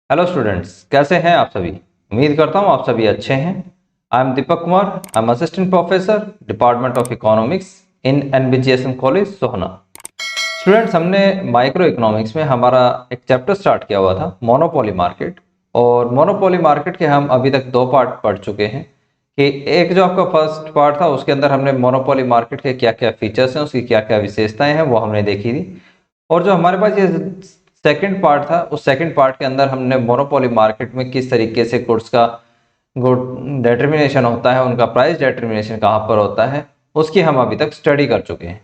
Hello students, कैसे हैं आप सभी। उम्मीद करता हूं आप सभी अच्छे हैं। I am Deepak Kumar. I am assistant professor department of economics in NBGSM college Sohna. Students, हमने माइक्रो इकोनॉमिक्स में हमारा एक चैप्टर स्टार्ट किया हुआ था मोनोपोली मार्केट। और मोनोपोली मार्केट के हम अभी तक दो पार्ट पढ़ चुके हैं। कि एक जो आपका फर्स्ट पार्ट था उसके अंदर हमने मोनोपोली मार्केट के क्या क्या फीचर्स हैं, उसकी क्या क्या विशेषताएं हैं, वो हमने देखी थी। और जो हमारे पास ये सेकंड पार्ट था, उस सेकंड पार्ट के अंदर हमने मोनोपोली मार्केट में किस तरीके से गुड्स का गुड डिटर्मिनेशन होता है, उनका प्राइस डिटर्मिनेशन कहाँ पर होता है, उसकी हम अभी तक स्टडी कर चुके हैं।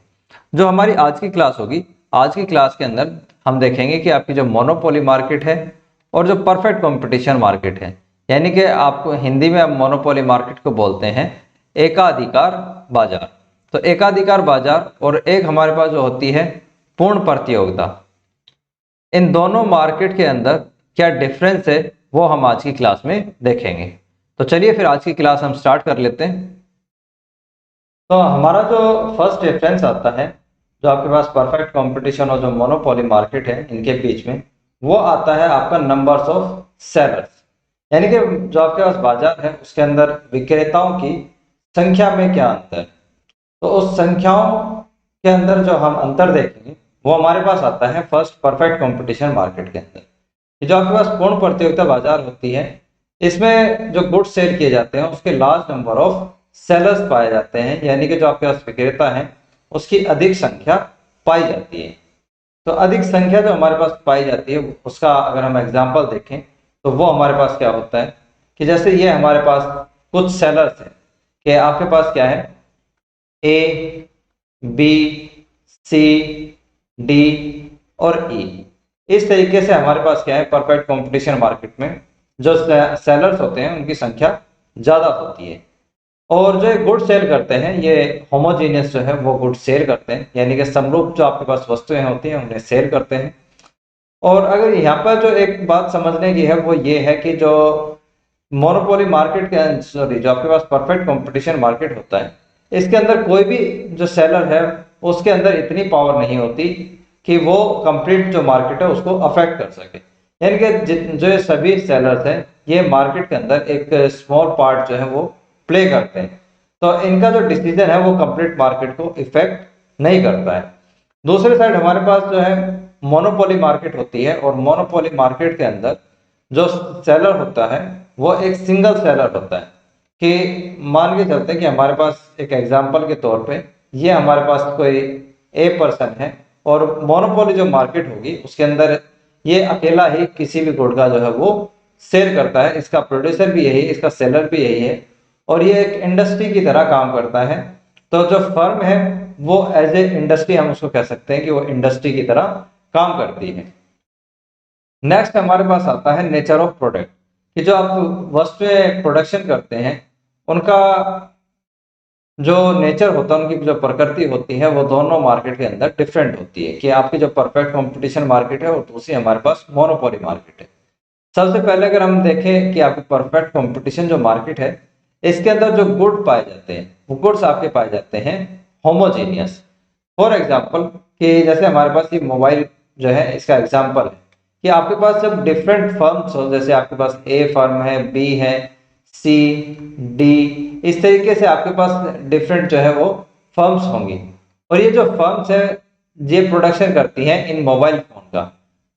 जो हमारी आज की क्लास होगी, आज की क्लास के अंदर हम देखेंगे कि आपकी जो मोनोपोली मार्केट है और जो परफेक्ट कंपटीशन मार्केट है, यानी कि आपको हिंदी में हम मोनोपोली मार्केट को बोलते हैं एकाधिकार बाजार। तो एकाधिकार बाजार और एक हमारे पास जो होती है पूर्ण प्रतियोगिता, इन दोनों मार्केट के अंदर क्या डिफरेंस है वो हम आज की क्लास में देखेंगे। तो चलिए फिर आज की क्लास हम स्टार्ट कर लेते हैं। तो हमारा जो फर्स्ट डिफरेंस आता है, जो आपके पास परफेक्ट कंपटीशन और जो मोनोपोली मार्केट है इनके बीच में, वो आता है आपका नंबर्स ऑफ सेलर्स। यानी कि जो आपके पास बाजार है उसके अंदर विक्रेताओं की संख्या में क्या अंतर है। तो उस संख्याओं के अंदर जो हम अंतर देखेंगे वो हमारे पास आता है फर्स्ट परफेक्ट कंपटीशन मार्केट के अंदर। ये जो आपके पास पूर्ण प्रतियोगिता बाजार होती है, इसमें जो गुड्स सेल किए जाते हैं उसके लार्ज नंबर ऑफ सेलर्स पाए जाते हैं, यानी कि जो आपके पास विक्रेता है उसकी अधिक संख्या पाई जाती है। तो अधिक संख्या जो हमारे पास पाई जाती है उसका अगर हम एग्जाम्पल देखें तो वो हमारे पास क्या होता है कि जैसे ये हमारे पास कुछ सेलर्स हैं कि आपके पास क्या है, ए, बी, सी, डी और ई। इस तरीके से हमारे पास क्या है, परफेक्ट कंपटीशन मार्केट में जो सेलर्स होते हैं उनकी संख्या ज़्यादा होती है। और जो गुड सेल करते हैं ये होमोजीनियस जो है वो गुड सेल करते हैं, यानी कि समरूप जो आपके पास वस्तुएं होती हैं उन्हें सेल करते हैं। और अगर यहाँ पर जो एक बात समझने की है वो ये है कि जो मोनोपोली मार्केट के सॉरी जो आपके पास परफेक्ट कंपटीशन मार्केट होता है, इसके अंदर कोई भी जो सेलर है उसके अंदर इतनी पावर नहीं होती कि वो कंप्लीट जो मार्केट है उसको अफेक्ट कर सके। यानी कि जो ये सभी सेलर्स हैं ये मार्केट के अंदर एक स्मॉल पार्ट जो है वो प्ले करते हैं। तो इनका जो डिसीजन है वो कंप्लीट मार्केट को इफेक्ट नहीं करता है। दूसरी साइड हमारे पास जो है मोनोपोली मार्केट होती है, और मोनोपोली मार्केट के अंदर जो सेलर होता है वो एक सिंगल सेलर होता है। कि मान के चलते हैं कि हमारे पास एक एग्जांपल के तौर पे ये हमारे पास कोई ए पर्सन है, और मोनोपोली जो मार्केट होगी उसके अंदर ये अकेला ही किसी भी गुड का जो है वो सेल करता है। इसका प्रोड्यूसर भी यही, इसका सेलर भी यही है, और ये एक इंडस्ट्री की तरह काम करता है। तो जो फर्म है वो एज ए इंडस्ट्री हम उसको कह सकते हैं कि वो इंडस्ट्री की तरह काम करती है। नेक्स्ट हमारे पास आता है नेचर ऑफ प्रोडक्ट, कि जो आप वस्तुएं प्रोडक्शन करते हैं उनका जो नेचर होता है, उनकी जो प्रकृति होती है वो दोनों मार्केट के अंदर डिफरेंट होती है। कि आपकी जो परफेक्ट कंपटीशन मार्केट है और दूसरी हमारे पास मोनोपोली मार्केट है। सबसे पहले अगर हम देखें कि आपकी परफेक्ट कंपटीशन जो मार्केट है इसके अंदर जो गुड पाए जाते हैं वो गुड्स आपके पाए जाते हैं होमोजीनियस। फॉर एग्जाम्पल कि जैसे हमारे पास ये मोबाइल जो है इसका एग्जाम्पल है कि आपके पास जब डिफरेंट फर्म्स हो, जैसे आपके पास ए फर्म है, बी है, सी, डी, इस तरीके से आपके पास डिफरेंट जो है वो फर्म्स होंगी। और ये जो फर्म्स है ये प्रोडक्शन करती हैं इन मोबाइल फोन का।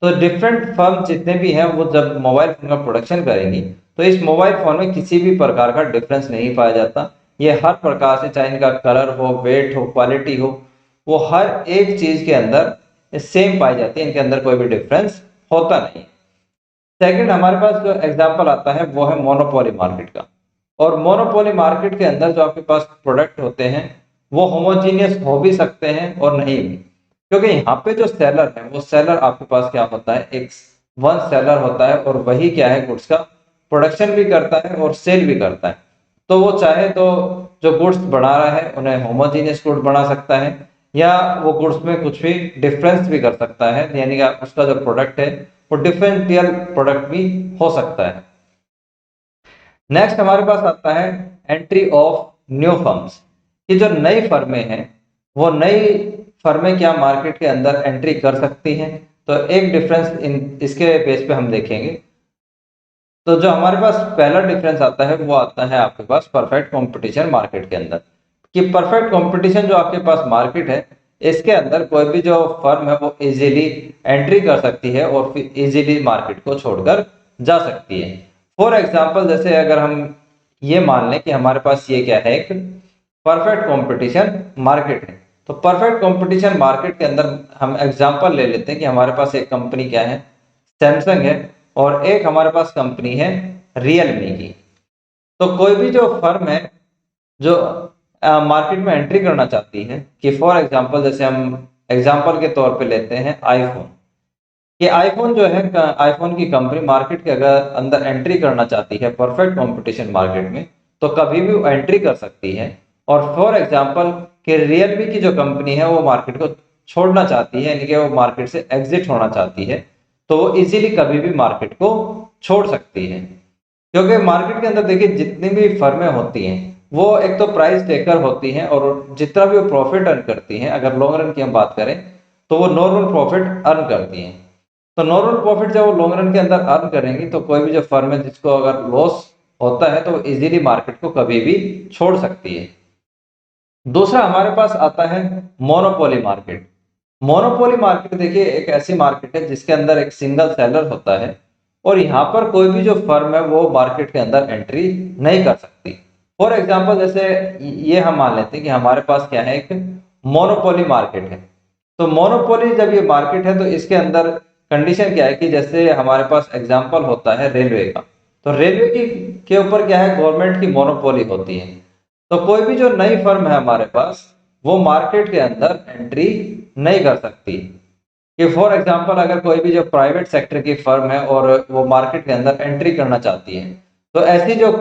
तो डिफरेंट फर्म जितने भी हैं वो जब मोबाइल फोन का प्रोडक्शन करेंगी तो इस मोबाइल फोन में किसी भी प्रकार का डिफरेंस नहीं पाया जाता। ये हर प्रकार से, चाहे इनका कलर हो, वेट हो, क्वालिटी हो, वो हर एक चीज के अंदर सेम पाई जाती है, इनके अंदर कोई भी डिफरेंस होता नहीं। सेकंड हमारे पास जो एग्जांपल आता है वो है मोनोपोली मार्केट का। और मोनोपोली मार्केट के अंदर जो आपके पास प्रोडक्ट होते हैं वो होमोजीनियस हो भी सकते हैं और नहीं भी, क्योंकि यहाँ पे जो सेलर है वो सेलर आपके पास क्या होता है, एक वन सेलर होता है, और वही क्या है गुड्स का प्रोडक्शन भी करता है और सेल भी करता है। तो वो चाहे तो जो गुड्स बना रहा है उन्हें होमोजीनियस गुड बना सकता है, या वो गुड्स में कुछ भी डिफरेंस भी कर सकता है, यानी कि उसका जो प्रोडक्ट है वो डिफरेंशियल प्रोडक्ट भी हो सकता है। नेक्स्ट हमारे पास आता है एंट्री ऑफ न्यू फर्म्स, कि जो नई फर्में हैं वो नई फर्में क्या मार्केट के अंदर एंट्री कर सकती हैं। तो एक डिफरेंस इन इसके बेस पे हम देखेंगे। तो जो हमारे पास पहला डिफरेंस आता है वो आता है आपके पास परफेक्ट कंपटीशन मार्केट के अंदर, कि परफेक्ट कंपटीशन जो आपके पास मार्केट है इसके अंदर कोई भी जो फर्म है वो इजीली एंट्री कर सकती है और फिर इजीली मार्केट को छोड़कर जा सकती है। फॉर एग्जांपल जैसे अगर हम ये मान लें कि हमारे पास ये क्या है, एक परफेक्ट कंपटीशन मार्केट है, तो परफेक्ट कंपटीशन मार्केट के अंदर हम एग्जांपल ले लेते हैं कि हमारे पास एक कंपनी क्या है, सैमसंग है, और एक हमारे पास कंपनी है रियलमी की। तो कोई भी जो फर्म है जो मार्केट में एंट्री करना चाहती है, कि फॉर एग्जांपल जैसे हम एग्जांपल के तौर पे लेते हैं आईफोन, कि आईफोन जो है आईफोन की कंपनी मार्केट के अगर अंदर एंट्री करना चाहती है परफेक्ट कंपटीशन मार्केट में, तो कभी भी वो एंट्री कर सकती है। और फॉर एग्जांपल कि रियलमी की जो कंपनी है वो मार्केट को छोड़ना चाहती है, यानी कि वो मार्केट से एग्जिट होना चाहती है, तो वो इजीली कभी भी मार्केट को छोड़ सकती है। क्योंकि मार्केट के अंदर देखिए जितनी भी फर्में होती हैं वो एक तो प्राइस टेकर होती हैं, और जितना भी वो प्रॉफिट अर्न करती हैं, अगर लॉन्ग रन की हम बात करें तो वो नॉर्मल प्रॉफिट अर्न करती हैं। तो नॉर्मल प्रॉफिट जब वो लॉन्ग रन के अंदर अर्न करेंगी तो कोई भी जो फर्म है जिसको अगर लॉस होता है तो इजीली मार्केट को कभी भी छोड़ सकती है। दूसरा हमारे पास आता है मोनोपोली मार्केट। मोनोपोली मार्केट देखिए एक ऐसी मार्केट है जिसके अंदर एक सिंगल सेलर होता है, और यहाँ पर कोई भी जो फर्म है वो मार्केट के अंदर एंट्री नहीं कर सकती। फॉर एग्जांपल जैसे ये हम मान लेते हैं कि हमारे पास क्या है, एक मोनोपोली मार्केट है। तो मोनोपोली जब ये मार्केट है तो इसके अंदर कंडीशन क्या है कि जैसे हमारे पास एग्जांपल होता है रेलवे का, तो रेलवे की के ऊपर क्या है, गवर्नमेंट की मोनोपोली होती है। तो कोई भी जो नई फर्म है हमारे पास वो मार्केट के अंदर एंट्री नहीं कर सकती। कि फॉर एग्जांपल अगर कोई भी जो प्राइवेट सेक्टर की फर्म है और वो मार्केट के अंदर एंट्री करना चाहती है, तो ऐसी जो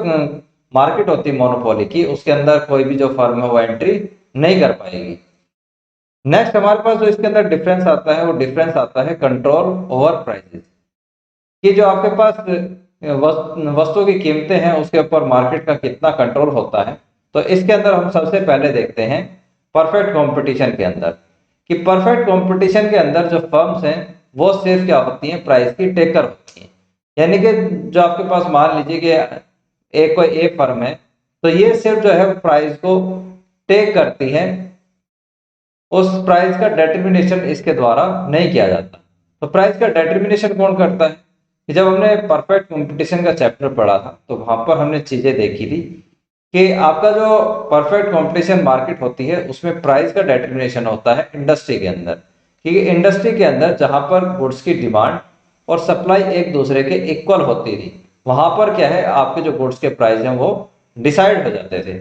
मार्केट होती है मोनोपोली की, उसके अंदर कोई भी जो फर्म है वो एंट्री नहीं कर पाएगी। नेक्स्ट हमारे पास जो इसके अंदर डिफरेंस आता है वो डिफरेंस आता है कंट्रोल ओवर प्राइसेस, कि जो आपके पास वस्तु की कीमतें हैं उसके ऊपर मार्केट का कितना कंट्रोल होता है। तो इसके अंदर हम सबसे पहले देखते हैं परफेक्ट कंपटीशन के अंदर, कि परफेक्ट कंपटीशन के अंदर जो फर्म्स हैं वो सिर्फ क्या होती हैं, प्राइस की टेकर होती हैं। यानी कि जो आपके पास मान लीजिए कि एक कोई एक फर्म है, तो ये सिर्फ जो है प्राइस को टेक करती है, उस प्राइस का डिटर्मिनेशन इसके द्वारा नहीं किया जाता। तो प्राइस का डिटर्मिनेशन कौन करता है, कि जब हमने परफेक्ट कंपटीशन का चैप्टर पढ़ा था तो वहां पर हमने चीजें देखी थी कि आपका जो परफेक्ट कंपटीशन मार्केट होती है उसमें प्राइस का डिटर्मिनेशन होता है इंडस्ट्री के अंदर, क्योंकि इंडस्ट्री के अंदर जहां पर गुड्स की डिमांड और सप्लाई एक दूसरे के इक्वल होती थी, वहां पर क्या है, आपके जो गुड्स के प्राइस हैं वो डिसाइड हो जाते थे।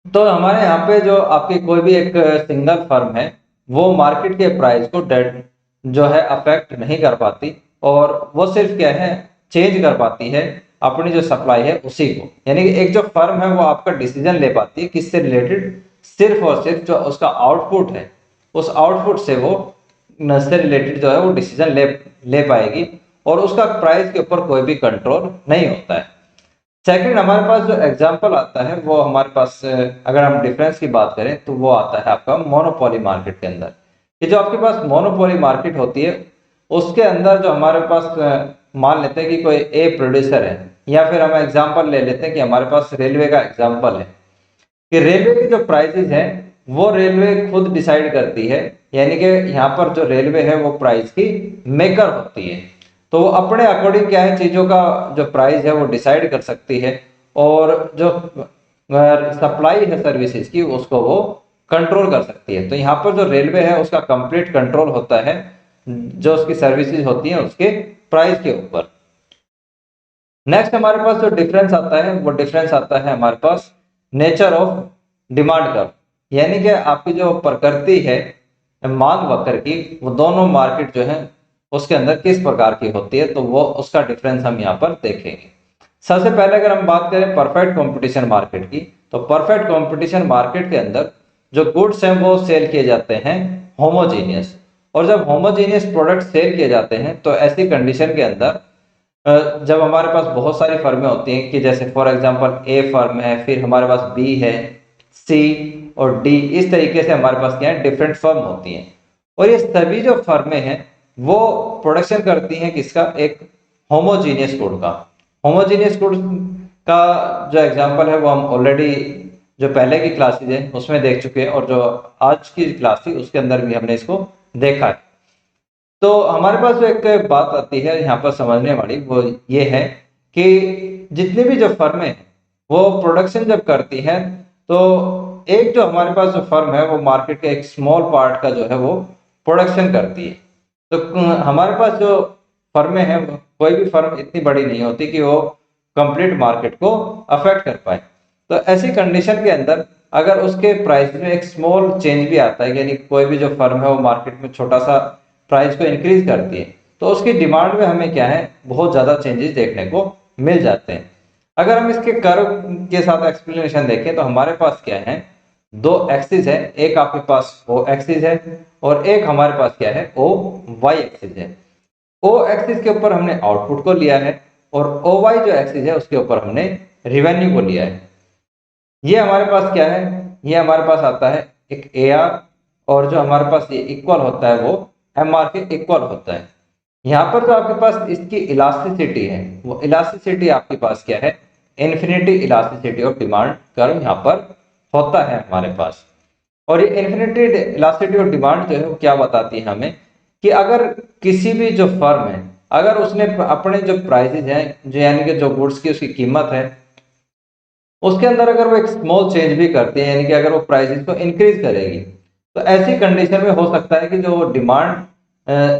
तो हमारे यहाँ पे जो आपकी कोई भी एक सिंगल फर्म है वो मार्केट के प्राइस को जो है अफेक्ट नहीं कर पाती, और वो सिर्फ क्या है, चेंज कर पाती है अपनी जो सप्लाई है उसी को। यानी कि एक जो फर्म है वो आपका डिसीजन ले पाती है किससे रिलेटेड, सिर्फ और सिर्फ जो उसका आउटपुट है उस आउटपुट से वो से रिलेटेड जो है वो डिसीजन ले पाएगी, और उसका प्राइस के ऊपर कोई भी कंट्रोल नहीं होता है। सेकंड हमारे पास जो एग्जांपल आता है वो हमारे पास अगर हम डिफरेंस की बात करें तो वो आता है आपका मोनोपोली मार्केट के अंदर, कि जो आपके पास मोनोपोली मार्केट होती है उसके अंदर जो हमारे पास मान लेते हैं कि कोई ए प्रोड्यूसर है, या फिर हम एग्जांपल ले लेते हैं कि हमारे पास रेलवे का एग्जांपल है, कि रेलवे के जो प्राइसेस हैं वो रेलवे खुद डिसाइड करती है। यानी कि यहाँ पर जो रेलवे है वो प्राइस की मेकर होती है, तो वो अपने अकॉर्डिंग क्या है चीजों का जो प्राइस है वो डिसाइड कर सकती है, और जो सप्लाई है सर्विसेज की उसको वो कंट्रोल कर सकती है। तो यहाँ पर जो रेलवे है उसका कंप्लीट कंट्रोल होता है जो उसकी सर्विसेज होती है उसके प्राइस के ऊपर। नेक्स्ट हमारे पास जो डिफरेंस आता है वो डिफरेंस आता है हमारे पास नेचर ऑफ डिमांड कर्व, यानी कि आपकी जो प्रकृति है मांग वक्र की, वो दोनों मार्केट जो है उसके अंदर किस प्रकार की होती है, तो वो उसका डिफरेंस हम यहाँ पर देखेंगे। सबसे पहले अगर हम बात करें परफेक्ट कंपटीशन मार्केट की, तो परफेक्ट कंपटीशन मार्केट के अंदर जो गुड्स हैं वो सेल किए जाते हैं होमोजीनियस, और जब होमोजीनियस प्रोडक्ट सेल किए जाते हैं तो ऐसी कंडीशन के अंदर जब हमारे पास बहुत सारी फर्में होती हैं, कि जैसे फॉर एग्जांपल ए फर्म है, फिर हमारे पास बी है, सी और डी, इस तरीके से हमारे पास क्या है डिफरेंट फर्म होती हैं, और ये सभी जो फर्में हैं वो प्रोडक्शन करती हैं किसका, एक होमोजीनियस गुड का। होमोजीनियस गुड का जो एग्जांपल है वो हम ऑलरेडी जो पहले की क्लासेज है उसमें देख चुके हैं, और जो आज की क्लास थी उसके अंदर भी हमने इसको देखा है। तो हमारे पास जो एक बात आती है यहाँ पर समझने वाली, वो ये है कि जितनी भी जो फर्में हैं वो प्रोडक्शन जब करती हैं, तो एक जो हमारे पास जो फर्म है वो मार्केट के एक स्मॉल पार्ट का जो है वो प्रोडक्शन करती है। तो हमारे पास जो फर्में हैं, कोई भी फर्म इतनी बड़ी नहीं होती कि वो कंप्लीट मार्केट को अफेक्ट कर पाए। तो ऐसी कंडीशन के अंदर अगर उसके प्राइस में एक स्मॉल चेंज भी आता है, यानी कोई भी जो फर्म है वो मार्केट में छोटा सा प्राइस को इंक्रीज करती है, तो उसकी डिमांड में हमें क्या है, बहुत ज्यादा चेंजेस देखने को मिल जाते हैं। अगर हम इसके कर्व के साथ एक्सप्लेनेशन देखें तो हमारे पास क्या है, दो एक्सिस है, एक आपके पास ओ एक्सिस है और एक हमारे पास क्या है, ओ वाई एक्सिस है। ओ एक्सिस के ऊपर हमने आउटपुट को लिया है और ओ वाई जो एक्सिस है उसके ऊपर हमने रिवेन्यू को लिया है। ये हमारे पास क्या है, ये हमारे पास आता है एक ए आर, और जो हमारे पास ये इक्वल होता है वो एम आर के इक्वल होता है। यहाँ पर जो आपके पास इसकी इलास्टिसिटी है, वो इलास्टिसिटी आपके पास क्या है, infinity elasticity of demand curve यहाँ पर होता है हमारे पास। और ये इन्फिनिटी इलास्टिसिटी ऑफ डिमांड जो है वो क्या बताती है हमें, कि अगर किसी भी जो फर्म है, अगर उसने अपने जो प्राइसेज हैं, जो यानी कि जो गुड्स की उसकी कीमत है, उसके अंदर अगर वो एक स्मॉल चेंज भी करती है, यानी कि अगर वो प्राइसेस को इंक्रीज करेगी, तो ऐसी कंडीशन में हो सकता है कि जो डिमांड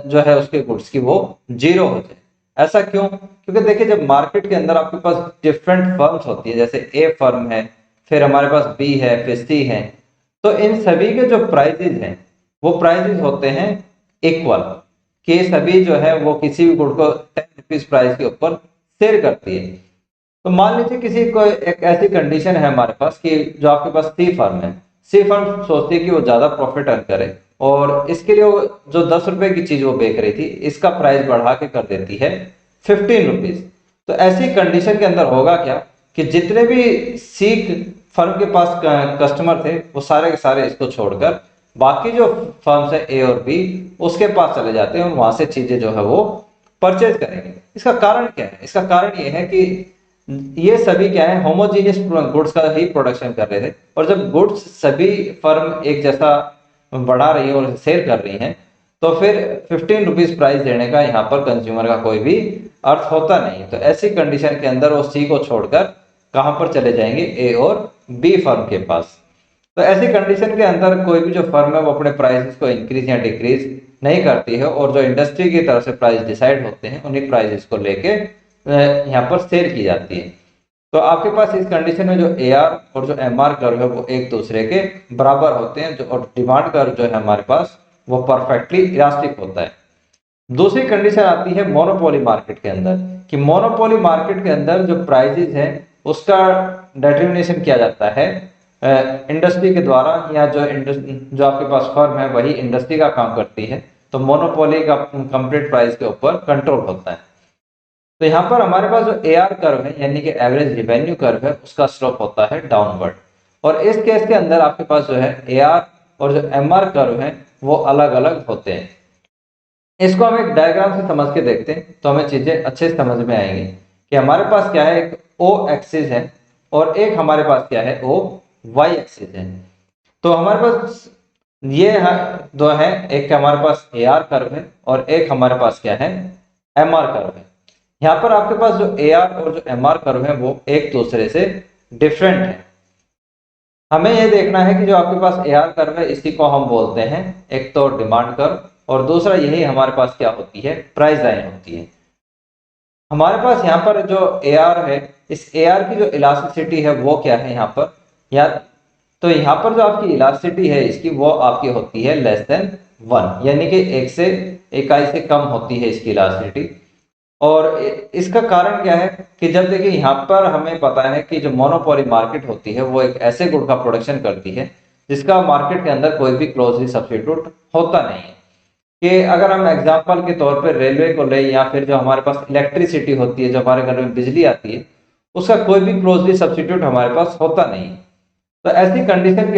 जो है उसके गुड्स की वो जीरो हो जाए। ऐसा क्यों? क्योंकि देखिए जब मार्केट के अंदर आपके पास डिफरेंट फर्म्स होती है, जैसे ए फर्म है, फिर हमारे पास बी है, फिर सी है, तो इन सभी के जो प्राइसेस हैं वो प्राइसेस होते हैं इक्वल, कि सभी जो है वो किसी भी गुड को 10 रुपीज प्राइस के ऊपर सेल करती है। तो मान लीजिए किसी को एक ऐसी कंडीशन है हमारे पास कि जो आपके पास सी फर्म है, सी फर्म सोचती है कि वो ज्यादा प्रॉफिट अर्न करे, और इसके लिए वो जो 10 रुपए की चीज वो बेच रही थी इसका प्राइस बढ़ा के कर देती है 15 रुपीज। तो ऐसी कंडीशन के अंदर होगा क्या, कि जितने भी सी फर्म के पास कस्टमर थे वो सारे के सारे इसको छोड़कर बाकी जो फर्म्स है ए और बी उसके पास चले जाते हैं और वहां से चीजें जो है वो परचेज करेंगे। इसका कारण क्या है? इसका कारण ये है कि ये सभी क्या है, होमोजीनियस गुड्स का ही प्रोडक्शन कर रहे थे, और जब गुड्स सभी फर्म एक जैसा बढ़ा रही है और सेल कर रही हैं, तो फिर 15 रुपीज प्राइस देने का यहाँ पर कंज्यूमर का कोई भी अर्थ होता नहीं। तो ऐसी कंडीशन के अंदर वो सी को छोड़कर कहां पर चले जाएंगे, ए और बी फर्म के पास। तो ऐसी कंडीशन के अंदर कोई भी जो फर्म है वो अपने प्राइसेस को इंक्रीज या डिक्रीज नहीं करती है, और जो इंडस्ट्री की तरफ से प्राइस डिसाइड होते हैं उन्हीं प्राइसेस को लेके यहाँ पर सेल की जाती है। तो आपके पास इस कंडीशन में जो ए आर और जो एम आर कर्व है वो एक दूसरे के बराबर होते हैं, जो और डिमांड कर्व जो है हमारे पास वो परफेक्टली इलास्टिक होता है। दूसरी कंडीशन आती है मोनोपोली मार्केट के अंदर, कि मोनोपोली मार्केट के अंदर जो प्राइसेस है उसका डिटरमिनेशन किया जाता है इंडस्ट्री के द्वारा, या जो आपके पास फर्म है वही इंडस्ट्री का काम करती है, तो मोनोपोली का कंप्लीट प्राइस के ऊपर कंट्रोल होता है। तो यहाँ पर हमारे पास जो ए आर कर्व है, यानी कि एवरेज रिवेन्यू कर्व है, उसका स्लोप होता है डाउनवर्ड। और इस केस के अंदर आपके पास जो है ए आर और जो एम आर कर्व है वो अलग अलग होते हैं। इसको हम एक डायग्राम से समझ के देखते हैं तो हमें चीजें अच्छे से समझ में आएंगी, कि हमारे पास क्या है, एक ओ एक्सिस है और एक हमारे पास क्या है, ओ वाई एक्सिस है। तो हमारे पास ये दो है, एक हमारे पास ए आर कर्व है और एक हमारे पास क्या है, एम आर कर्व है। यहाँ पर आपके पास जो ए आर और जो एम आर कर्व है वो एक दूसरे से डिफरेंट है। हमें यह देखना है कि जो आपके पास ए आर कर्व है इसी को हम बोलते हैं एक तो डिमांड कर्व, और दूसरा यही हमारे पास क्या होती है, प्राइस लाइन होती है। हमारे पास यहाँ पर जो ए आर है, इस ए आर की जो इलास्टिसिटी है वो क्या है यहाँ पर, या तो यहाँ पर जो आपकी इलास्टिसिटी है इसकी वो आपकी होती है लेस देन 1, यानी कि एक से इकाई से कम होती है इसकी इलास्टिसिटी। और इसका कारण क्या है, कि जब देखिए यहाँ पर हमें पता है कि जो मोनोपोली मार्केट होती है वो एक ऐसे गुड का प्रोडक्शन करती है जिसका मार्केट के अंदर कोई भी क्लोजली सब्स्टिट्यूट होता नहीं है। कि अगर हम एग्जांपल के तौर पर रेलवे को ले, या फिर जो हमारे पास इलेक्ट्रिसिटी होती है, जो हमारे घर में बिजली आती है, उसका कोई भी क्लोजली सब्स्टिट्यूट हमारे पास होता नहीं है। तो ऐसी कंडीशन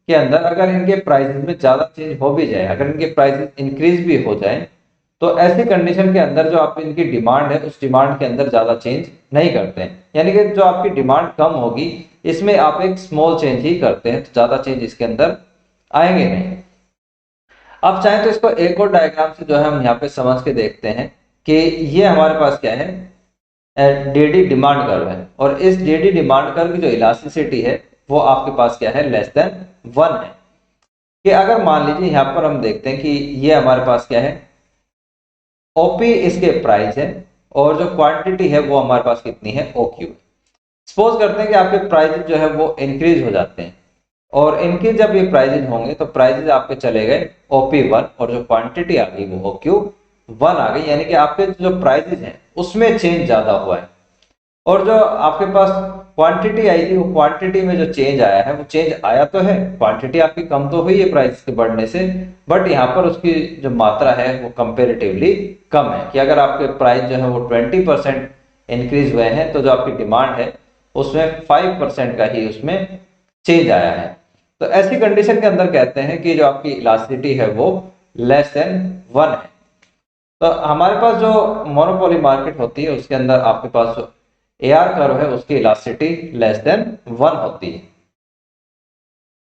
के अंदर अगर इनके प्राइसेस में ज्यादा चेंज हो भी जाए, अगर इनके प्राइसेस इंक्रीज भी हो जाए, तो ऐसी कंडीशन के अंदर जो आप इनकी डिमांड है उस डिमांड के अंदर ज्यादा चेंज नहीं करते हैं, यानी कि जो आपकी डिमांड कम होगी इसमें आप एक स्मॉल चेंज ही करते हैं, तो ज्यादा चेंज इसके अंदर आएंगे नहीं। अब चाहे तो इसको एक और डायग्राम से जो है हम यहाँ पे समझ के देखते हैं कि ये हमारे पास क्या है, डेडी डिमांड कर्व है, और इस डेडी डिमांड कर्व की जो इलास्टिसिटी है वो आपके पास क्या है, लेस देन 1 है। कि अगर मान लीजिए यहाँ पर हम देखते हैं कि ये हमारे पास क्या है, ओपी इसके प्राइस है और जो क्वांटिटी है वो हमारे पास कितनी है, ओक्यू। सपोज करते हैं कि आपके प्राइजेज जो है वो इंक्रीज हो जाते हैं, और इनके जब ये प्राइजेज होंगे तो प्राइजेज आपके चले गए OP1 और जो क्वांटिटी आ गई वो OQ1 आ गई, यानी कि आपके जो प्राइजेज हैं उसमें चेंज ज्यादा हुआ है। और जो आपके पास क्वांटिटी आई थी वो क्वांटिटी में जो चेंज आया है वो चेंज आया तो है, क्वांटिटी आपकी कम तो हुई है प्राइस के बढ़ने से, बट यहाँ पर उसकी जो मात्रा है वो कंपेरेटिवली कम है। कि अगर आपके प्राइस जो है वो 20% इंक्रीज हुए हैं तो जो आपकी डिमांड है उसमें 5% का ही उसमें चेंज आया है। तो ऐसी कंडीशन के अंदर कहते हैं कि जो आपकी इलास्टिसिटी है वो लेस देन 1 है। तो हमारे पास जो मोनोपोली मार्केट होती है उसके अंदर आपके पास जो AR कर्व है उसकी इलास्टिसिटी लेस देन 1 होती है।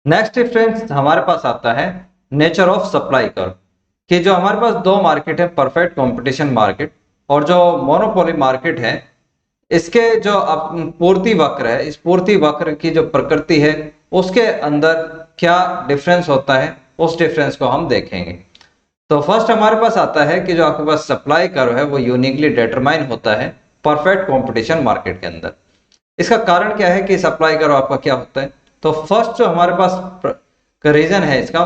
नेक्स्ट फ्रेंड्स हमारे पास आता है नेचर ऑफ सप्लाई कर्व, कि जो हमारे पास दो मार्केट है, परफेक्ट कंपटीशन मार्केट और जो मोनोपोली मार्केट है, इसके जो पूर्ति वक्र है, इस पूर्ति वक्र की जो प्रकृति है उसके अंदर क्या डिफरेंस होता है उस डिफरेंस को हम देखेंगे। तो फर्स्ट हमारे पास आता है कि जो आपके पास सप्लाई कर्व है वो यूनिकली डिटरमाइन होता है परफेक्ट कंपटीशन मार्केट के अंदर। इसका कारण क्या है कि सप्लाई कर्व आपका क्या होता है, तो फर्स्ट जो हमारे पास रीजन है इसका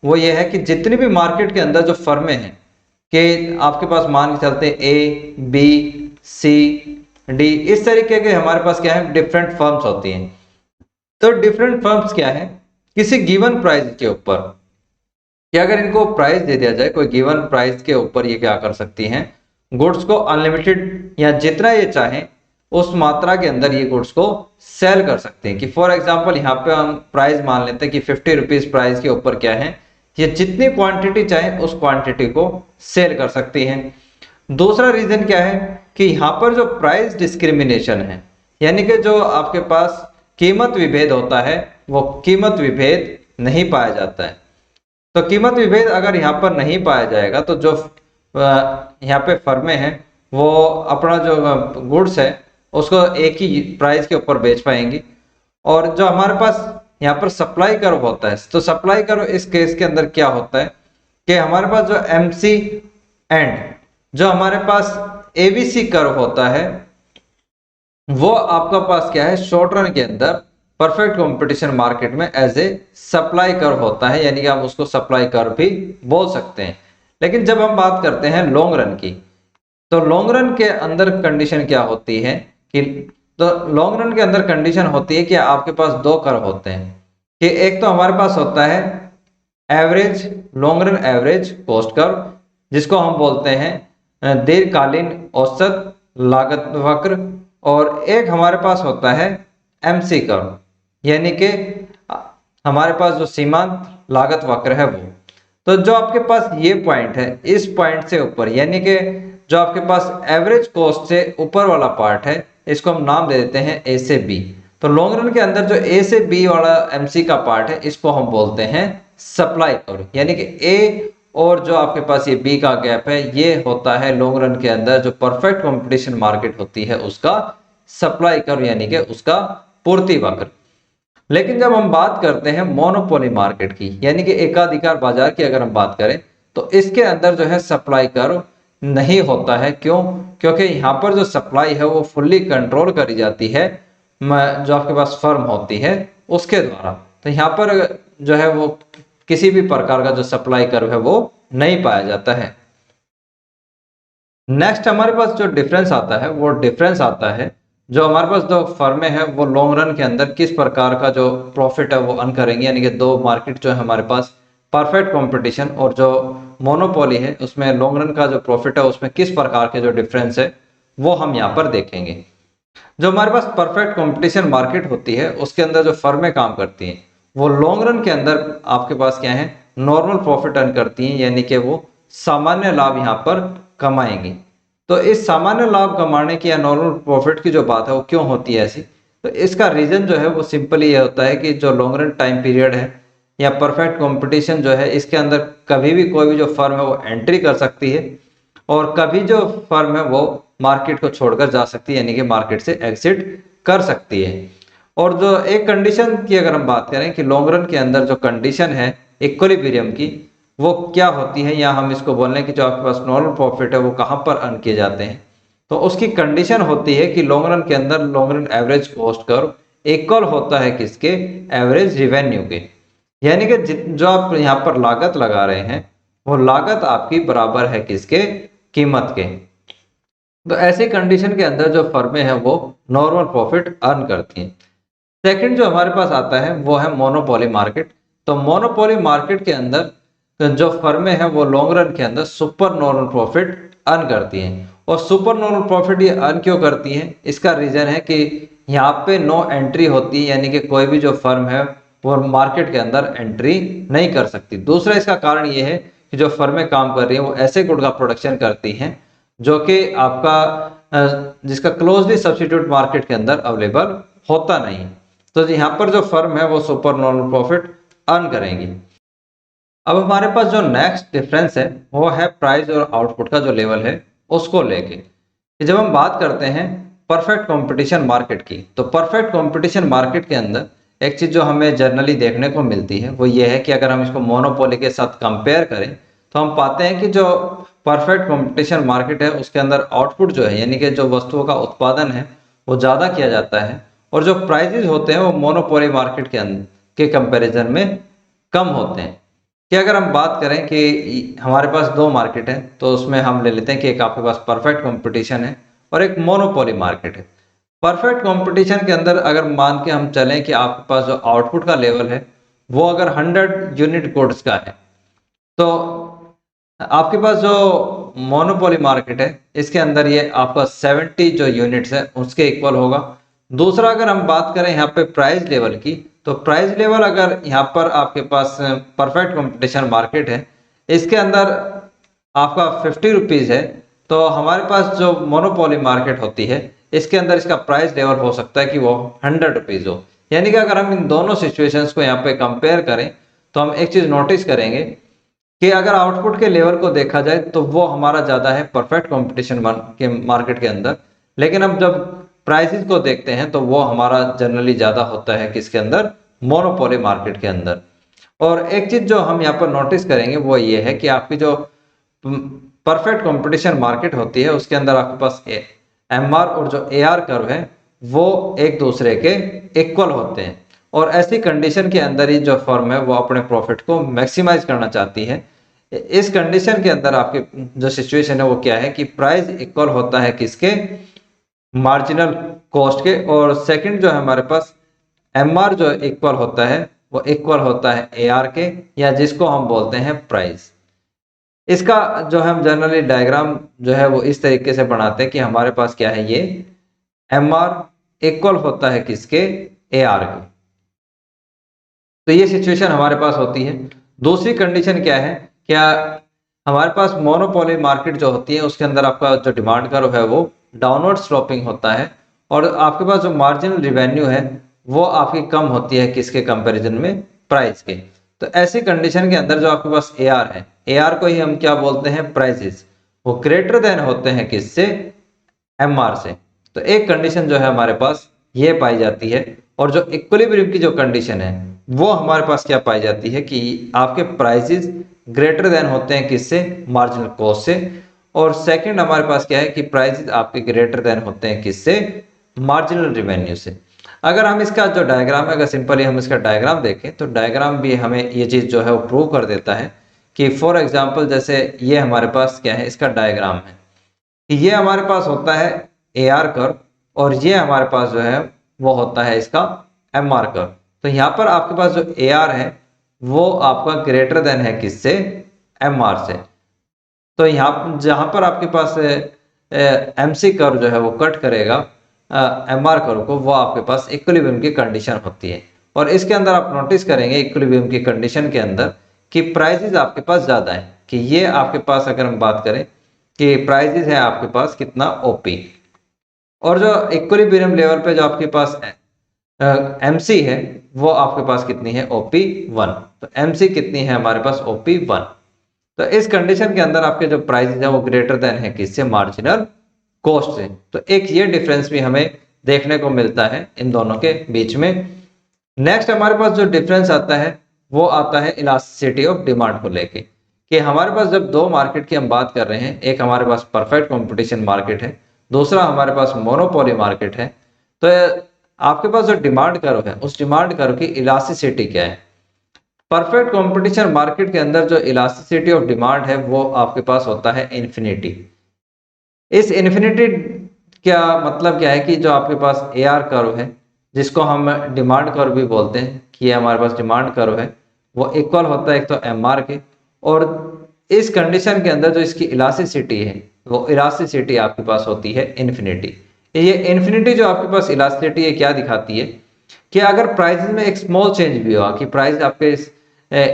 वो ये है कि जितनी भी मार्केट के अंदर जो फर्में हैं, कि आपके पास मान के चलते A, B, C, D, इस तरीके के हमारे पास क्या है, डिफरेंट फर्म्स होती हैं। तो डिफरेंट फर्म्स क्या है, किसी गिवन प्राइस के ऊपर, कि अगर इनको प्राइस दे दिया जाए कोई गिवन प्राइस के ऊपर, ये क्या कर सकती हैं, गुड्स को अनलिमिटेड या जितना ये चाहें उस मात्रा के अंदर ये गुड्स को सेल कर सकते हैं। कि फॉर एग्जांपल यहाँ पे हम प्राइस मान लेते हैं कि 50 रुपीज प्राइस के ऊपर क्या है, ये जितनी क्वांटिटी चाहे उस क्वांटिटी को सेल कर सकती हैं। दूसरा रीजन क्या है कि यहाँ पर जो प्राइस डिस्क्रिमिनेशन है, यानी कि जो आपके पास कीमत विभेद होता है वो कीमत विभेद नहीं पाया जाता है। तो कीमत विभेद अगर यहाँ पर नहीं पाया जाएगा तो जो यहाँ पे फर्में हैं वो अपना जो गुड्स है उसको एक ही प्राइस के ऊपर बेच पाएंगी। और जो हमारे पास यहाँ पर सप्लाई कर्व होता है, तो सप्लाई कर्व इस केस के अंदर क्या होता है कि हमारे पास जो MC एंड जो हमारे पास ABC कर्व होता है वो आपका पास क्या है, शॉर्ट रन के अंदर परफेक्ट कंपटीशन मार्केट में एज ए सप्लाई कर्व होता है, यानी कि हम उसको सप्लाई कर्व भी बोल सकते हैं। लेकिन जब हम बात करते हैं लॉन्ग रन की, तो लॉन्ग रन के अंदर कंडीशन क्या होती है कि, तो लॉन्ग रन के अंदर कंडीशन होती है कि आपके पास दो कर्व होते हैं, कि एक तो हमारे पास होता है average, long run average cost curve, जिसको हम बोलते हैं दीर्घकालीन औसत लागत वक्र, और एक हमारे पास होता है MC कर्व, यानी कि हमारे पास जो सीमांत लागत वक्र है वो। तो जो आपके पास ये पॉइंट है, इस पॉइंट से ऊपर, यानी कि जो आपके पास एवरेज कॉस्ट से ऊपर वाला पार्ट है, इसको हम नाम दे देते हैं A से B। तो लॉन्ग रन के अंदर जो A से B वाला MC का पार्ट है इसको हम बोलते हैं सप्लाई कर्व, यानी कि A और जो आपके पास ये B का गैप है ये होता है लॉन्ग रन के अंदर जो परफेक्ट कंपटीशन मार्केट होती है उसका सप्लाई कर्व, यानी कि उसका पूर्ति वक्र। लेकिन जब हम बात करते हैं मोनोपोली मार्केट की, यानी कि एकाधिकार बाजार की अगर हम बात करें, तो इसके अंदर जो है सप्लाई कर्व नहीं होता है। क्यों? क्योंकि यहाँ पर जो सप्लाई है वो फुल्ली कंट्रोल करी जाती है जो आपके पास फर्म होती है उसके द्वारा। तो यहाँ पर जो है वो किसी भी प्रकार का जो सप्लाई कर्व है वो नहीं पाया जाता है। नेक्स्ट हमारे पास जो डिफरेंस आता है वो डिफरेंस आता है जो हमारे पास दो फर्में हैं वो लॉन्ग रन के अंदर किस प्रकार का जो प्रॉफिट है वो अर्न करेंगे, यानी कि दो मार्केट जो है हमारे पास परफेक्ट कंपटीशन और जो मोनोपोली है उसमें लॉन्ग रन का जो प्रॉफिट है उसमें किस प्रकार के जो डिफरेंस है वो हम यहाँ पर देखेंगे। जो हमारे पास परफेक्ट कंपटीशन मार्केट होती है उसके अंदर जो फर्में काम करती हैं वो लॉन्ग रन के अंदर आपके पास क्या है, नॉर्मल प्रॉफिट अर्न करती हैं, यानी कि वो सामान्य लाभ यहाँ पर कमाएंगी। तो इस सामान्य लाभ कमाने की या नॉर्मल प्रॉफिट की जो बात है वो क्यों होती है ऐसी, तो इसका रीजन जो है वो सिंपली ये होता है कि जो लॉन्ग रन टाइम पीरियड है या परफेक्ट कंपटीशन जो है, इसके अंदर कभी भी कोई भी जो फर्म है वो एंट्री कर सकती है और कभी जो फर्म है वो मार्केट को छोड़कर जा सकती है, यानी कि मार्केट से एग्जिट कर सकती है। और जो एक कंडीशन की अगर हम बात करें कि लॉन्ग रन के अंदर जो कंडीशन है इक्विलिब्रियम की, वो क्या होती है, या हम इसको बोल रहे हैं कि जो आपके पास नॉर्मल प्रॉफिट है वो कहाँ पर अर्न किए जाते हैं, तो उसकी कंडीशन होती है कि लॉन्ग रन के अंदर long run average cost curve equal होता है किसके, एवरेज रिवेन्यू के। यानी कि जो आप यहाँ पर लागत लगा रहे हैं वो लागत आपकी बराबर है किसके, कीमत के। तो ऐसी कंडीशन के अंदर जो फर्में हैं वो नॉर्मल प्रॉफिट अर्न करती हैं। सेकंड जो हमारे पास आता है वो है मोनोपोली मार्केट। तो मोनोपोली मार्केट के अंदर जो फर्में हैं वो लॉन्ग रन के अंदर सुपर नॉर्मल प्रॉफिट अर्न करती हैं। और सुपर नॉर्मल प्रॉफिट ये अर्न क्यों करती हैं, इसका रीजन है कि यहाँ पे नो एंट्री होती है, यानी कि कोई भी जो फर्म है वो मार्केट के अंदर एंट्री नहीं कर सकती। दूसरा इसका कारण ये है कि जो फर्में काम कर रही हैं वो ऐसे गुड का प्रोडक्शन करती हैं जो कि आपका जिसका क्लोजली सब्स्टिट्यूट मार्केट के अंदर अवेलेबल होता नहीं। तो यहाँ पर जो फर्म है वो सुपर नॉर्मल प्रॉफिट अर्न करेंगी। अब हमारे पास जो नेक्स्ट डिफरेंस है वो है प्राइस और आउटपुट का जो लेवल है उसको लेके। जब हम बात करते हैं परफेक्ट कंपटीशन मार्केट की, तो परफेक्ट कंपटीशन मार्केट के अंदर एक चीज जो हमें जनरली देखने को मिलती है वो ये है कि अगर हम इसको मोनोपोली के साथ कंपेयर करें तो हम पाते हैं कि जो परफेक्ट कंपटीशन मार्केट है उसके अंदर आउटपुट जो है, यानी कि जो वस्तुओं का उत्पादन है वो ज़्यादा किया जाता है, और जो प्राइजेज होते हैं वो मोनोपोली मार्केट के अंदर के कंपैरिजन में कम होते हैं। कि अगर हम बात करें कि हमारे पास दो मार्केट है तो उसमें हम ले लेते हैं कि एक आपके पास परफेक्ट कंपटीशन है और एक मोनोपोली मार्केट है। परफेक्ट कंपटीशन के अंदर अगर मान के हम चलें कि आपके पास जो आउटपुट का लेवल है वो अगर 100 यूनिट गुड्स का है, तो आपके पास जो मोनोपोली मार्केट है इसके अंदर ये आपका 70 जो यूनिट्स है उसके इक्वल होगा। दूसरा अगर हम बात करें यहाँ पे प्राइस लेवल की, तो प्राइस लेवल अगर यहाँ पर आपके पास परफेक्ट कंपटीशन मार्केट है इसके अंदर आपका 50 रुपीज़ है, तो हमारे पास जो मोनोपोली मार्केट होती है इसके अंदर इसका प्राइस लेवल हो सकता है कि वो 100 रुपीज़ हो। यानी कि अगर हम इन दोनों सिचुएशंस को यहाँ पे कंपेयर करें तो हम एक चीज़ नोटिस करेंगे कि अगर आउटपुट के लेवल को देखा जाए तो वो हमारा ज़्यादा है परफेक्ट कंपटीशन के मार्केट के अंदर, लेकिन अब जब प्राइसेस को देखते हैं तो वो हमारा जनरली ज़्यादा होता है किसके अंदर, मोनोपोली मार्केट के अंदर। और एक चीज़ जो हम यहाँ पर नोटिस करेंगे वो ये है कि आपकी जो परफेक्ट कंपटीशन मार्केट होती है उसके अंदर आपके पास एमआर और जो एआर कर्व है वो एक दूसरे के इक्वल होते हैं, और ऐसी कंडीशन के अंदर ही जो फर्म है वो अपने प्रॉफिट को मैक्सिमाइज करना चाहती है। इस कंडीशन के अंदर आपके जो सिचुएशन है वो क्या है कि प्राइस इक्वल होता है किसके, मार्जिनल कॉस्ट के, और सेकंड जो है हमारे पास एमआर जो इक्वल होता है वो इक्वल होता है एआर के, या जिसको हम बोलते हैं प्राइस। इसका जो हम जनरली डायग्राम जो है वो इस तरीके से बनाते हैं कि हमारे पास क्या है, ये एमआर इक्वल होता है किसके, एआर के। तो ये सिचुएशन हमारे पास होती है। दूसरी कंडीशन क्या है, क्या हमारे पास मोनोपोली मार्केट जो होती है उसके अंदर आपका जो डिमांड कर्व है वो डाउनवर्ड स्लोपिंग होता है, और आपके पास जो मार्जिनल रिवेन्यू है वो आपकी कम होती है किसके कंपैरिजन में, प्राइस के। तो ऐसी कंडीशन के अंदर जो आपके पास एआर है, एआर को ही हम क्या बोलते हैं, प्राइसेस, वो ग्रेटर देन होते हैं किससे, एमआर से। तो एक कंडीशन जो है हमारे पास ये पाई जाती है, और जो इक्विलिब्रियम की जो कंडीशन है वो हमारे पास क्या पाई जाती है कि आपके प्राइसेस ग्रेटर देन होते हैं किससे, मार्जिनल कॉस्ट से। और सेकंड हमारे पास क्या है कि प्राइसेस आपके ग्रेटर देन होते हैं किससे, मार्जिनल रिवेन्यू से। अगर हम इसका जो डायग्राम है, अगर सिंपली हम इसका डायग्राम देखें तो डायग्राम भी हमें ये चीज़ जो है वो प्रूव कर देता है कि फॉर एग्जांपल जैसे ये हमारे पास क्या है, इसका डायग्राम है कि ये हमारे पास होता है एआर कर्व, और ये हमारे पास जो है वो होता है इसका एमआर कर्व। तो यहाँ पर आपके पास जो एआर है वो आपका ग्रेटर देन है किससे, एमआर से। तो यहाँ जहाँ पर आपके पास एमसी कर्व जो है वो कट करेगा एमआर कर्व को, वो आपके पास इक्विलिब्रियम की कंडीशन होती है। और इसके अंदर आप नोटिस करेंगे इक्विलिब्रियम की कंडीशन के अंदर कि प्राइसेस आपके पास ज़्यादा है, कि ये आपके पास अगर हम बात करें कि प्राइजेस है आपके पास कितना ओपी, और जो इक्विलिब्रियम लेवल पे जो आपके पास एमसी है वो आपके पास कितनी है ओपी 1। तो एमसी कितनी है हमारे पास ओपी 1। तो इस कंडीशन के अंदर आपके जो प्राइसेस है वो ग्रेटर देन है किससे, मार्जिनल कॉस्ट से। तो एक ये डिफरेंस भी हमें देखने को मिलता है इन दोनों के बीच में। नेक्स्ट हमारे पास जो डिफरेंस आता है वो आता है इलास्टिसिटी ऑफ डिमांड को लेके, कि हमारे पास जब दो मार्केट की हम बात कर रहे हैं, एक हमारे पास परफेक्ट कंपटीशन मार्केट है, दूसरा हमारे पास मोनोपोली मार्केट है, तो आपके पास जो डिमांड कर्व है उस डिमांड कर्व की इलास्टिसिटी क्या है। परफेक्ट कंपटीशन मार्केट के अंदर जो इलास्टिसिटी ऑफ डिमांड है वो आपके पास होता है इन्फिनिटी। इस इन्फिनिटी क्या मतलब क्या है कि जो आपके पास ए आर कर्व है, जिसको हम डिमांड कर्व भी बोलते हैं, कि ये हमारे पास डिमांड कर्व है, वो इक्वल होता है एक तो एम आर के, और इस कंडीशन के अंदर जो इसकी इलास्टिसिटी है वो इलास्टिसिटी आपके पास होती है इन्फिनिटी। ये इन्फिनिटी जो आपके पास इलास्टिसिटी है क्या दिखाती है कि अगर प्राइस में एक स्मॉल चेंज भी हुआ, कि प्राइस आपके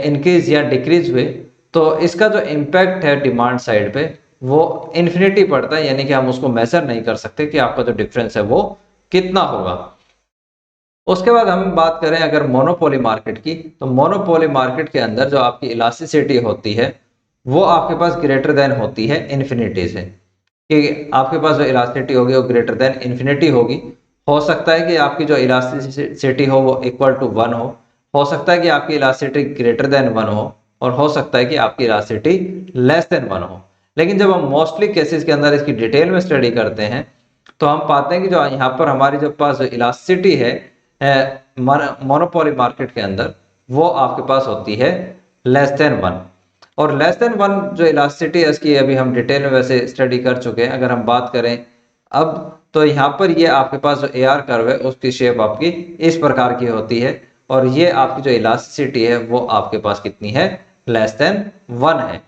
इंक्रीज या डिक्रीज हुए, तो इसका जो इम्पैक्ट है डिमांड साइड पे वो इन्फिनिटी पड़ता है, यानी कि हम उसको मेजर नहीं कर सकते कि आपका जो डिफरेंस है वो कितना होगा। उसके बाद हम बात करें अगर मोनोपोली मार्केट की, तो मोनोपोली मार्केट के अंदर जो आपकी इलास्टिसिटी होती है वो आपके पास ग्रेटर देन होती है इन्फिनिटी से, कि आपके पास जो इलास्टिसिटी होगी वो ग्रेटर देन इन्फिनिटी होगी। हो सकता है कि आपकी जो इलास्टिसिटी हो वो इक्वल टू 1 हो सकता है कि आपकी इलास्टिसिटी ग्रेटर देन 1 और हो सकता है कि आपकी इलास्टिसिटी लेस देन 1 हो। लेकिन जब हम मोस्टली केसेस के अंदर इसकी डिटेल में स्टडी करते हैं तो हम पाते हैं कि जो यहाँ पर हमारी जो पास जो इलास्टिसिटी है मोनोपोली मार्केट के अंदर वो आपके पास होती है लेस देन 1। और लेस देन 1 जो इलास्टिसिटी है इसकी अभी हम डिटेल में वैसे स्टडी कर चुके हैं। अगर हम बात करें अब, तो यहाँ पर ये आपके पास जो ए आर कर्व है उसकी शेप आपकी इस प्रकार की होती है, और ये आपकी जो इलास्टिसिटी है वो आपके पास कितनी है, लेस देन 1 है।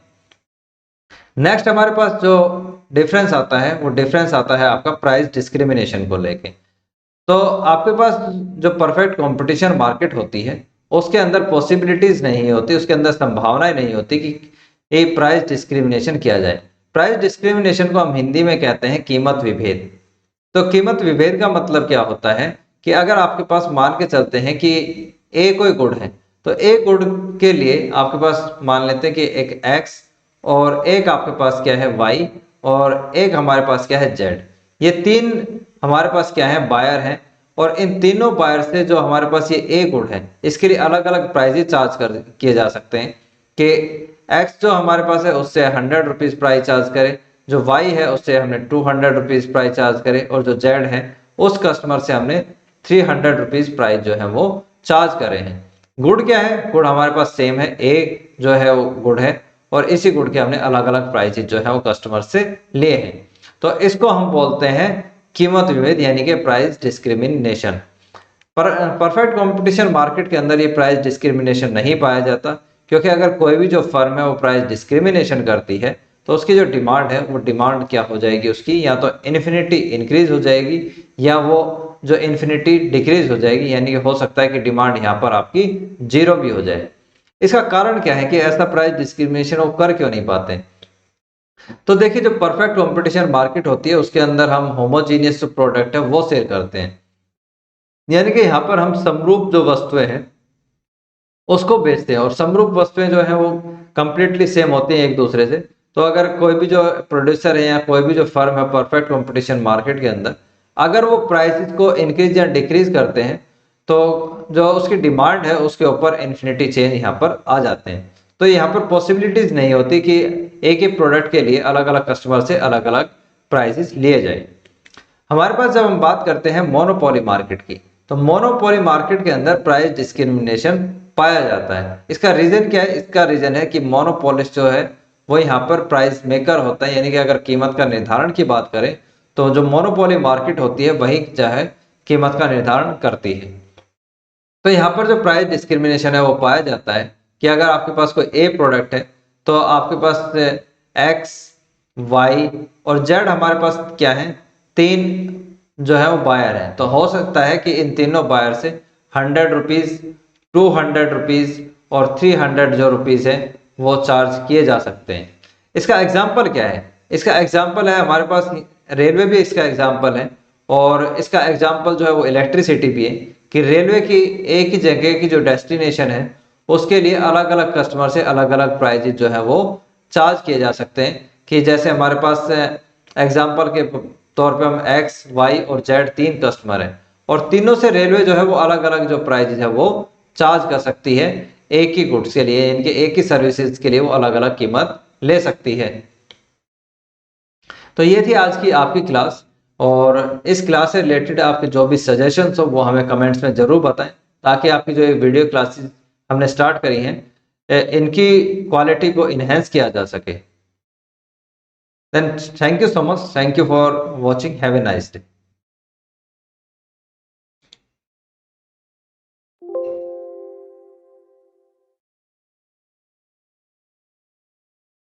नेक्स्ट हमारे पास जो डिफरेंस आता है वो डिफरेंस आता है आपका प्राइस डिस्क्रिमिनेशन को लेके। तो आपके पास जो परफेक्ट कंपटीशन मार्केट होती है उसके अंदर पॉसिबिलिटीज नहीं होती, उसके अंदर संभावनाएं नहीं होती कि एक प्राइस डिस्क्रिमिनेशन किया जाए। प्राइस डिस्क्रिमिनेशन को हम हिंदी में कहते हैं कीमत विभेद। तो कीमत विभेद का मतलब क्या होता है कि अगर आपके पास मान के चलते हैं कि ए कोई गुड़ है, तो ए गुड़ के लिए आपके पास मान लेते हैं कि एक एक्स और एक आपके पास क्या है वाई और एक हमारे पास क्या है जेड। ये तीन हमारे पास क्या है बायर हैं, और इन तीनों बायर से जो हमारे पास ये ए गुड़ है इसके लिए अलग अलग प्राइजेस चार्ज कर किए जा सकते हैं, कि एक्स जो हमारे पास है उससे 100 रुपीज प्राइस चार्ज करे, जो वाई है उससे हमने 200 रुपीज प्राइस चार्ज करे, और जो जेड है उस कस्टमर से हमने 300 रुपीज प्राइस जो है वो चार्ज करे हैं। गुड़ क्या है, गुड़ हमारे पास सेम है, ए जो है वो गुड़ है, और इसी गुड़ के हमने अलग अलग प्राइसेस जो है वो कस्टमर से लिए हैं। तो इसको हम बोलते हैं कीमत विभेद, यानी कि price discrimination. Perfect competition market के अंदर ये प्राइस डिस्क्रिमिनेशन नहीं पाया जाता, क्योंकि अगर कोई भी जो फर्म है वो प्राइस डिस्क्रिमिनेशन करती है तो उसकी जो डिमांड है वो डिमांड क्या हो जाएगी उसकी, या तो इन्फिनिटी इंक्रीज हो जाएगी या वो जो इन्फिनिटी डिक्रीज हो जाएगी, यानी कि हो सकता है कि डिमांड यहाँ पर आपकी जीरो भी हो जाए। इसका कारण क्या है कि ऐसा प्राइस डिस्क्रिमिनेशन वो कर क्यों नहीं पाते। तो देखिए, जो परफेक्ट कंपटीशन मार्केट होती है उसके अंदर हम होमोजीनियस जो प्रोडक्ट है वो सेल करते हैं, यानी कि यहाँ पर हम समरूप जो वस्तुएं हैं उसको बेचते हैं, और समरूप वस्तुएं जो है वो कंप्लीटली सेम होती हैं एक दूसरे से। तो अगर कोई भी जो प्रोड्यूसर है या कोई भी जो फर्म है परफेक्ट कंपटीशन मार्केट के अंदर, अगर वो प्राइसेस को इंक्रीज या डिक्रीज करते हैं तो जो उसकी डिमांड है उसके ऊपर इन्फिनिटी चेंज यहाँ पर आ जाते हैं। तो यहाँ पर पॉसिबिलिटीज नहीं होती कि एक ही प्रोडक्ट के लिए अलग अलग कस्टमर से अलग अलग प्राइसेस लिए जाए। हमारे पास जब हम बात करते हैं मोनोपोली मार्केट की, तो मोनोपोली मार्केट के अंदर प्राइस डिस्क्रिमिनेशन पाया जाता है। इसका रीजन क्या है, इसका रीजन है कि मोनोपोलिस्ट जो है वो यहाँ पर प्राइस मेकर होता है, यानी कि अगर कीमत का निर्धारण की बात करें तो जो मोनोपोली मार्केट होती है वही जो है कीमत का निर्धारण करती है। तो यहाँ पर जो प्राइस डिस्क्रिमिनेशन है वो पाया जाता है कि अगर आपके पास कोई ए प्रोडक्ट है तो आपके पास एक्स वाई और जेड हमारे पास क्या है, तीन जो है वो बायर है। तो हो सकता है कि इन तीनों बायर से 100 रुपीज 200 रुपीज और 300 जो रुपीज है वो चार्ज किए जा सकते हैं। इसका एग्जाम्पल क्या है? इसका एग्जाम्पल है हमारे पास रेलवे भी इसका एग्जाम्पल है, और इसका एग्जाम्पल जो है वो इलेक्ट्रिसिटी भी है कि रेलवे की एक ही जगह की जो डेस्टिनेशन है उसके लिए अलग अलग कस्टमर से अलग अलग प्राइजेज जो है वो चार्ज किए जा सकते हैं। कि जैसे हमारे पास एग्जाम्पल के तौर पे हम एक्स वाई और जेड 3 कस्टमर हैं, और तीनों से रेलवे जो है वो अलग अलग जो प्राइजेज है वो चार्ज कर सकती है एक ही गुड्स के लिए, इनके एक ही सर्विसेज के लिए वो अलग अलग कीमत ले सकती है। तो ये थी आज की आपकी क्लास, और इस क्लास से रिलेटेड आपके जो भी सजेशंस हो वो हमें कमेंट्स में जरूर बताएं, ताकि आपकी जो ये वीडियो क्लासेस हमने स्टार्ट करी हैं इनकी क्वालिटी को इन्हेंस किया जा सके। Then thank you so much, thank you for watching, have a nice day.